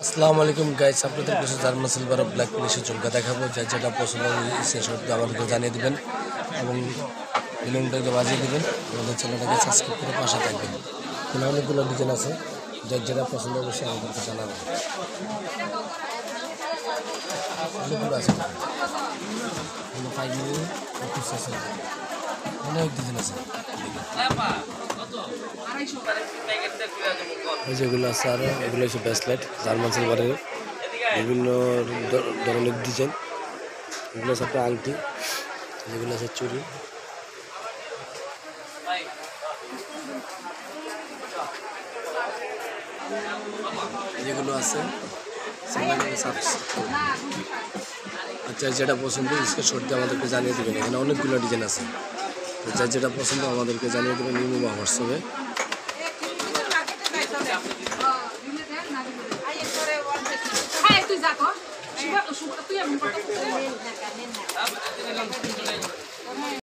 আসসালামু আলাইকুম গাইস, আপনাদের কাছে জার্মান সিলভার ব্ল্যাক পুলিশের ঝুমকা দেখাবো। যার যেটা পছন্দ সেই সবটা আমাদেরকে জানিয়ে দেবেন এবং বেলুনটাকে বাজিয়ে দেবেন। আমাদের চ্যানেলটাকে সাবস্ক্রাইব করে পাশে থাকবেন। এখানে অনেকগুলো ডিজাইন আছে, যার যেটা পছন্দ অবশ্যই আমাদেরকে জানাবেন। অনেকগুলো আছে, অনেক ডিজাইন আছে। যেগুলো আছে আরো এগুলো হচ্ছে ব্রেসলেট, জার্মান সিলভারের বিভিন্ন ধরনের ডিজাইন। এগুলো হচ্ছে একটা আংটি, যেগুলো আছে চুড়ি। যেগুলো আছে আচ্ছা, যেটা পছন্দ স্ক্রিনশট দিয়ে আমাদেরকে জানিয়ে দেবেন। এখানে অনেকগুলো ডিজাইন আছে, তো যার যেটা পছন্দ আমাদেরকে জানিয়ে দেবেন ইমো বা হোয়াটসঅ্যাপে। তুই যা কর তুই এমন কথা